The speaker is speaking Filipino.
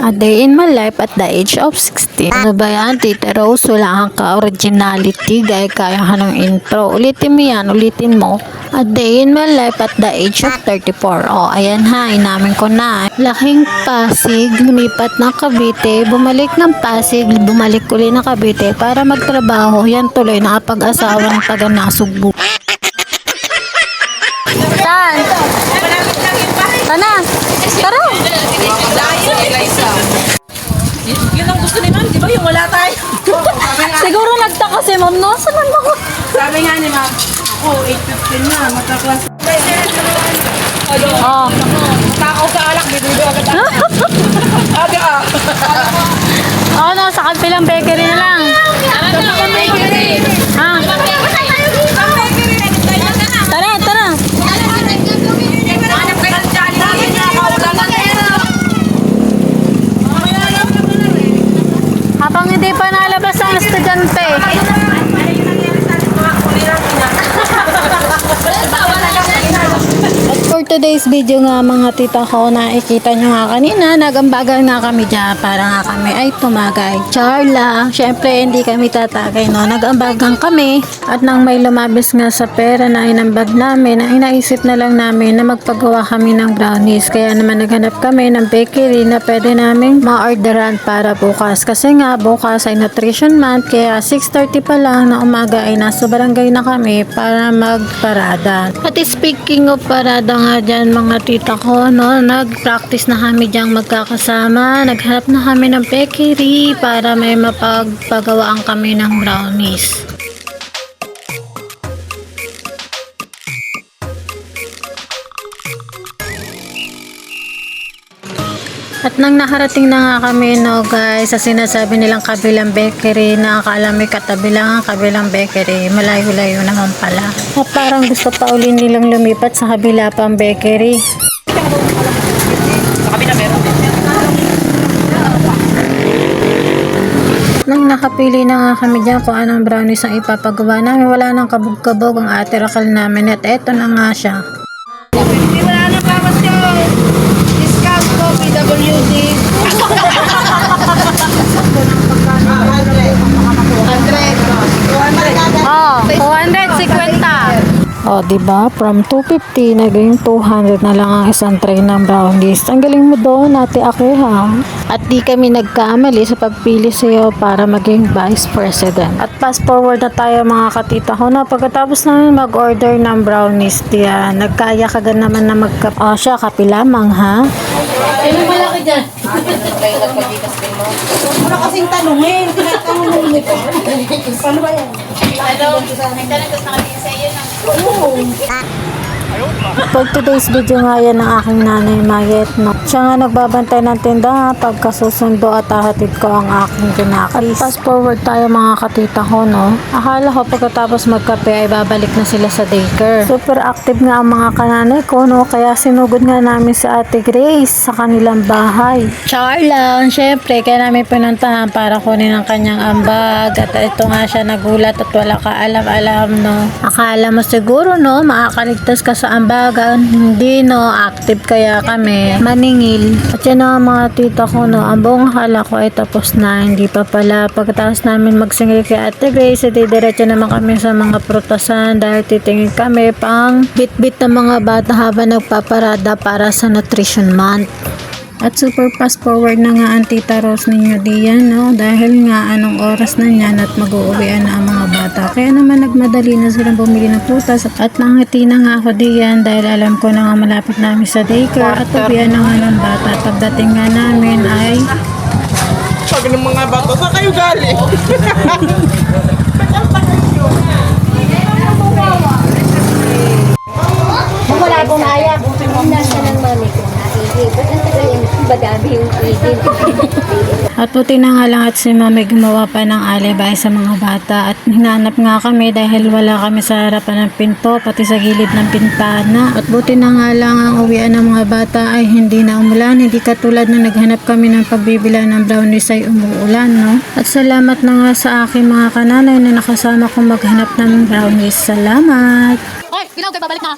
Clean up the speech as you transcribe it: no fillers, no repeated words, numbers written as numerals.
A Day in My Life at the age of 16. Ano ba yan, Tita Rose? Wala kang ka-originality. Kaya ka ng intro. Ulitin mo yan, ulitin mo. A Day in My Life at the age of 34. O, ayan ha, inamin ko na. Laking Pasig, lumipat ng Cavite, bumalik ng Pasig, bumalik uli ng Cavite para magtrabaho. Yan tuloy nakapag-asawa ng taga Nasugbu. Saan? Tana! Tara! Yun ang gusto ni ma'am, di ba yung wala tayo? Siguro nagtaka si ma'am, no? Saan ako? Sabi nga ni ma'am, ako 8:15 na, mataklas. Oh. Takaw sa alak, bibido agad ako. Aga ah. Oh, no, sa kapilang bakery na lang. Ha? Tara, tara. Habang hindi pa nalabas ang estudyante. For today's video nga mga tita ko, nakikita nyo nga kanina, nagambagan nga kami dyan para nga kami ay tumagay. Char lang, syempre hindi kami tatagay, no? Nagambagan kami at nang may lumabis nga sa pera na inambag namin, ay naisip na lang namin na magpagawa kami ng brownies. Kaya naman naghanap kami ng bakery na pwede namin ma-orderan para bukas. Kasi nga bukas ay nutrition month, kaya 6:30 pa lang na umaga ay nasa barangay na kami para magparada. At speaking of parada nga dyan mga tita ko, no, nag-practice na kami dyang magkakasama, naghanap na kami ng bakery para may mapagpagawaan kami ng brownies. At nang nakarating na nga kami, no guys, sa sinasabi nilang kabilang bakery na akala may katabi lang ang kabilang bakery, malayo-layo naman pala. At parang gusto pa uli nilang lumipat sa kabila pang bakery. Sa kabila meron. Nang nakapili na nga kami dyan kung anong brownies ang ipapagawa namin, wala nang kabog-kabog ang ate Raquel namin at eto na nga siya. Hindi wala na papas yun. Discount ko, PWD. 100. Oh, 250. Oh, diba? From 250 naging 200 na lang ang isang tray ng brownies. Ang galing mo doon, Ate Ake, ha? At di kami nagkamali sa pagpili sa'yo para maging Vice President. At fast forward na tayo mga katita ko na pagkatapos namin mag-order ng brownies, diyan, nagkaya ka naman na oh, siya, kape lamang, ha? Sino malaki dyan? Wala kasing tanongin. Tinatanong mo ito. Paano ba yan? Hello? May tanong na kami sa iyo na. For today's video nga yan ng aking nanay Mayet, no? Siya nga nagbabantay ng tindahan pagkasusundo at hahatid ko ang aking kinakis. Fast forward tayo mga katita ko, no? Akala ko pagkatapos magkape ay babalik na sila sa daycare. Super active nga ang mga kananay ko, no? Kaya sinugod nga namin si Ate Grace sa kanilang bahay. Char lang, syempre, kaya namin pinuntahan para kunin ang kanyang ambag. At ito nga siya nagulat at wala ka alam-alam, no? Akala mo siguro, no? Makakaligtas ka sa ambagan. Hindi, no? Active kaya kami. Maningil. At yan ang mga tita ko, no? Ang buong akala ko ay tapos na. Hindi pa pala. Pagkatapos namin magsingil kay Ate Grace, diretso naman kami sa mga prutasan dahil titingin kami pang bit-bit ng mga bata habang nagpaparada para sa nutrition month. At super fast forward na nga ang Tita Rose ninyo diyan, no? Dahil nga anong oras na niyan at mag-uuwian na ang mga bata. Kaya naman nagmadali na silang bumili ng prutas at nangiti na nga ako diyan dahil alam ko na nga malapit namin sa daycare at uwian na nga ng bata. Pagdating nga namin ay Sabi ng mga bata, saan kayo galing? Wala bumaya. Nasa ng mami ko na. Ba't ang tagal yung badami yung pwede? at puti na nga lang at si mami gumawa pa ng alibay sa mga bata at hinanap nga kami dahil wala kami sa harapan ng pinto pati sa gilid ng pintana. At buti na nga lang ang uwian ng mga bata ay hindi na umulan, hindi katulad na naghanap kami ng pagbibila ng brownies ay umuulan, no? At salamat na nga sa aking mga kananay na nakasama kong maghanap ng brownies. Salamat! Hoy, Ginaw, babalik na.